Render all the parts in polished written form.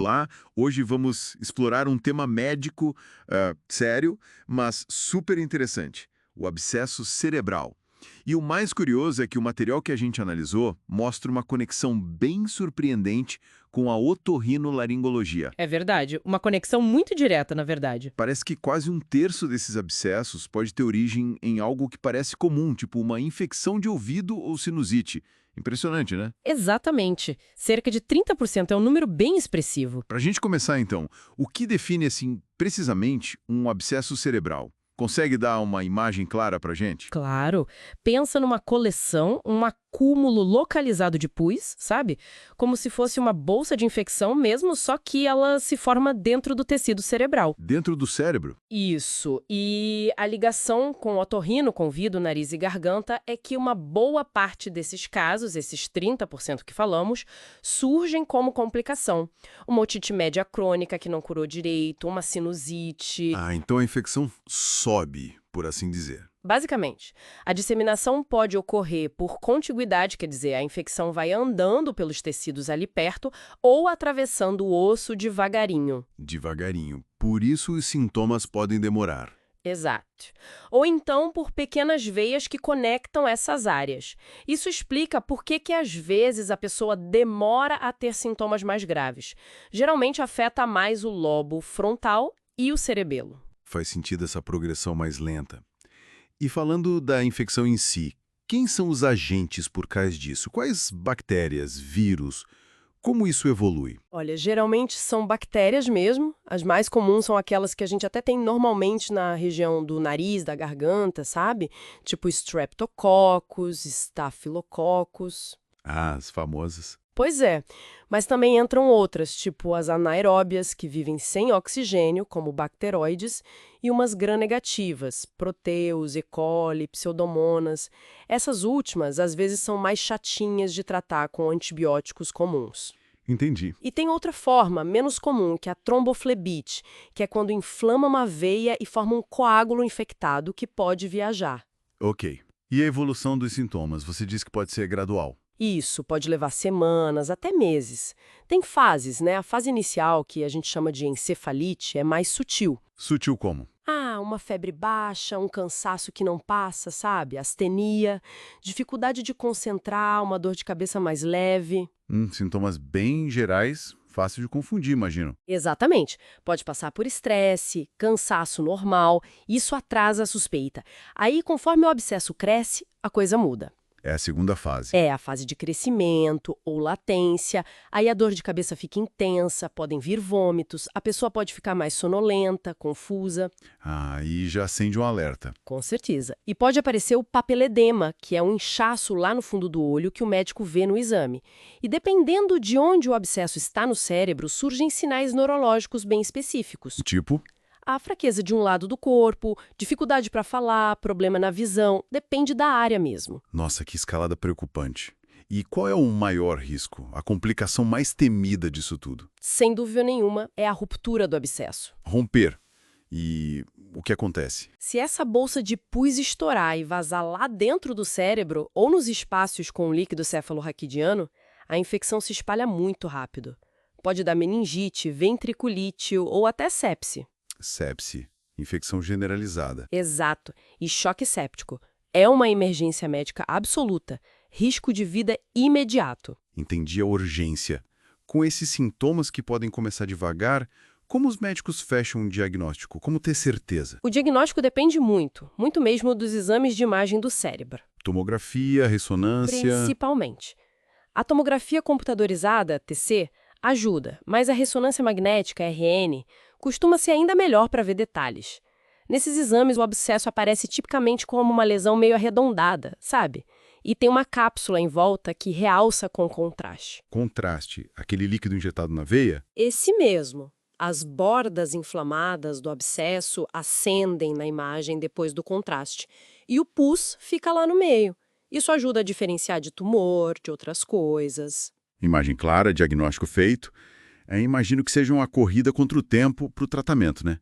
Olá, hoje vamos explorar um tema médico sério, mas super interessante, o abscesso cerebral. E o mais curioso é que o material que a gente analisou mostra uma conexão bem surpreendente com a otorrinolaringologia. É verdade, uma conexão muito direta, na verdade. Parece que quase um terço desses abscessos pode ter origem em algo que parece comum, tipo uma infecção de ouvido ou sinusite. Impressionante, né? Exatamente. Cerca de 30% é um número bem expressivo. Para a gente começar, então, o que define, assim, precisamente um abscesso cerebral? Consegue dar uma imagem clara para a gente? Claro, pensa numa coleção, um acúmulo localizado de pus, sabe? Como se fosse uma bolsa de infecção mesmo, só que ela se forma dentro do tecido cerebral. Dentro do cérebro? Isso. E a ligação com o otorrino, com ouvido, nariz e garganta, é que uma boa parte desses casos, esses 30% que falamos, surgem como complicação. Uma otite média crônica que não curou direito, uma sinusite. Ah, então a infecção sobe, por assim dizer. Basicamente, a disseminação pode ocorrer por contiguidade, quer dizer, a infecção vai andando pelos tecidos ali perto ou atravessando o osso devagarinho. Devagarinho. Por isso os sintomas podem demorar. Exato. Ou então por pequenas veias que conectam essas áreas. Isso explica por que às vezes a pessoa demora a ter sintomas mais graves. Geralmente afeta mais o lobo frontal e o cerebelo. Faz sentido essa progressão mais lenta. E falando da infecção em si, quem são os agentes por trás disso? Quais bactérias, vírus? Como isso evolui? Olha, geralmente são bactérias mesmo. As mais comuns são aquelas que a gente até tem normalmente na região do nariz, da garganta, sabe? Tipo Streptococcus, Staphylococcus. Ah, as famosas. Pois é, mas também entram outras, tipo as anaeróbias, que vivem sem oxigênio, como bacteroides, e umas gram-negativas, proteus, E. coli, pseudomonas. Essas últimas, às vezes, são mais chatinhas de tratar com antibióticos comuns. Entendi. E tem outra forma, menos comum, que é a tromboflebite, que é quando inflama uma veia e forma um coágulo infectado que pode viajar. Ok. E a evolução dos sintomas? Você disse que pode ser gradual. Isso pode levar semanas, até meses. Tem fases, né? A fase inicial, que a gente chama de encefalite, é mais sutil. Sutil como? Ah, uma febre baixa, um cansaço que não passa, sabe? Astenia, dificuldade de concentrar, uma dor de cabeça mais leve. Sintomas bem gerais, fácil de confundir, imagino. Exatamente. Pode passar por estresse, cansaço normal, isso atrasa a suspeita. Aí, conforme o abscesso cresce, a coisa muda. É a segunda fase. É a fase de crescimento ou latência, aí a dor de cabeça fica intensa, podem vir vômitos, a pessoa pode ficar mais sonolenta, confusa, Aí já acende um alerta. com certeza. E pode aparecer o papeledema, que é um inchaço lá no fundo do olho que o médico vê no exame. E dependendo de onde o abscesso está no cérebro, surgem sinais neurológicos bem específicos. Tipo? A fraqueza de um lado do corpo, dificuldade para falar, problema na visão, depende da área mesmo. Nossa, que escalada preocupante. E qual é o maior risco? A complicação mais temida disso tudo? Sem dúvida nenhuma, é a ruptura do abscesso. Romper. E o que acontece? Se essa bolsa de pus estourar e vazar lá dentro do cérebro ou nos espaços com o líquido cefalorraquidiano, a infecção se espalha muito rápido. Pode dar meningite, ventriculite ou até sepse. Sepse. Infecção generalizada. Exato. E choque séptico. É uma emergência médica absoluta. Risco de vida imediato. Entendi a urgência. Com esses sintomas que podem começar devagar, como os médicos fecham um diagnóstico? Como ter certeza? O diagnóstico depende muito, muito mesmo dos exames de imagem do cérebro. Tomografia, ressonância... Principalmente. A tomografia computadorizada, TC, ajuda, mas a ressonância magnética, RN, costuma ser ainda melhor para ver detalhes. Nesses exames, o abscesso aparece tipicamente como uma lesão meio arredondada, sabe? E tem uma cápsula em volta que realça com contraste. Contraste. Aquele líquido injetado na veia? Esse mesmo. As bordas inflamadas do abscesso ascendem na imagem depois do contraste. E o pus fica lá no meio. Isso ajuda a diferenciar de tumor, de outras coisas. Imagem clara, diagnóstico feito. Imagino que seja uma corrida contra o tempo para o tratamento, né?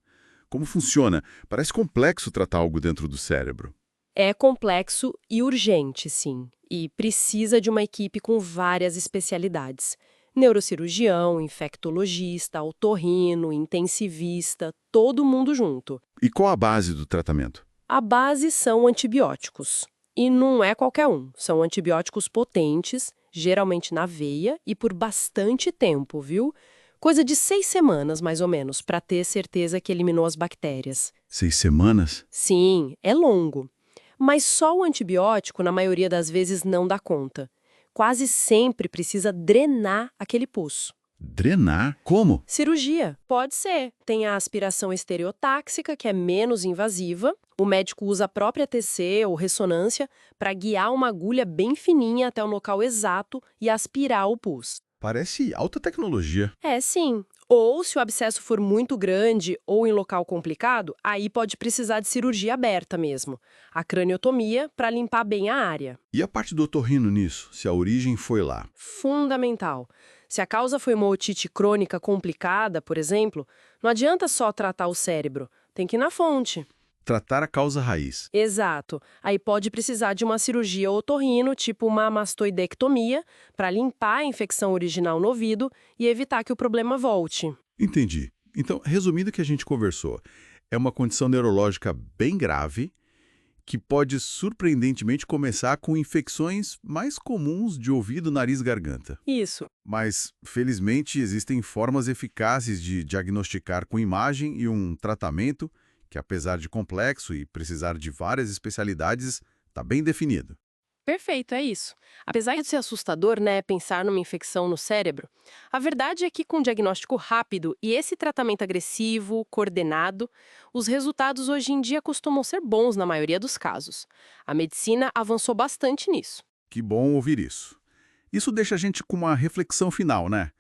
Como funciona? Parece complexo tratar algo dentro do cérebro. É complexo e urgente, sim. E precisa de uma equipe com várias especialidades. Neurocirurgião, infectologista, otorrino, intensivista, todo mundo junto. E qual a base do tratamento? A base são antibióticos. E não é qualquer um. São antibióticos potentes, geralmente na veia e por bastante tempo, viu? Coisa de 6 semanas, mais ou menos, para ter certeza que eliminou as bactérias. 6 semanas? Sim, é longo. Mas só o antibiótico, na maioria das vezes, não dá conta. Quase sempre precisa drenar aquele pus. Drenar? Como? Cirurgia, pode ser. Tem a aspiração estereotáxica, que é menos invasiva. O médico usa a própria TC ou ressonância para guiar uma agulha bem fininha até o local exato e aspirar o pus. Parece alta tecnologia. É, sim. Ou, se o abscesso for muito grande ou em local complicado, aí pode precisar de cirurgia aberta mesmo. A craniotomia para limpar bem a área. E a parte do otorrino nisso, se a origem foi lá? Fundamental. Se a causa foi uma otite crônica complicada, por exemplo, não adianta só tratar o cérebro, tem que ir na fonte. Tratar a causa raiz. Exato. Aí pode precisar de uma cirurgia otorrino, tipo uma mastoidectomia, para limpar a infecção original no ouvido e evitar que o problema volte. Entendi. Então, resumindo o que a gente conversou, é uma condição neurológica bem grave que pode surpreendentemente começar com infecções mais comuns de ouvido, nariz e garganta. Isso. Mas, felizmente, existem formas eficazes de diagnosticar com imagem e um tratamento que, apesar de complexo e precisar de várias especialidades, está bem definido. Perfeito, é isso. Apesar de ser assustador, né, pensar numa infecção no cérebro, a verdade é que com diagnóstico rápido e esse tratamento agressivo, coordenado, os resultados hoje em dia costumam ser bons na maioria dos casos. A medicina avançou bastante nisso. Que bom ouvir isso. Isso deixa a gente com uma reflexão final, né?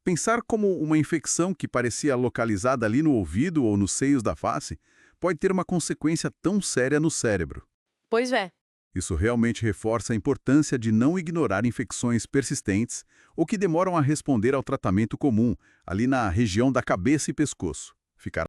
Pensar como uma infecção que parecia localizada ali no ouvido ou nos seios da face pode ter uma consequência tão séria no cérebro. Pois é. Isso realmente reforça a importância de não ignorar infecções persistentes ou que demoram a responder ao tratamento comum, ali na região da cabeça e pescoço. Ficar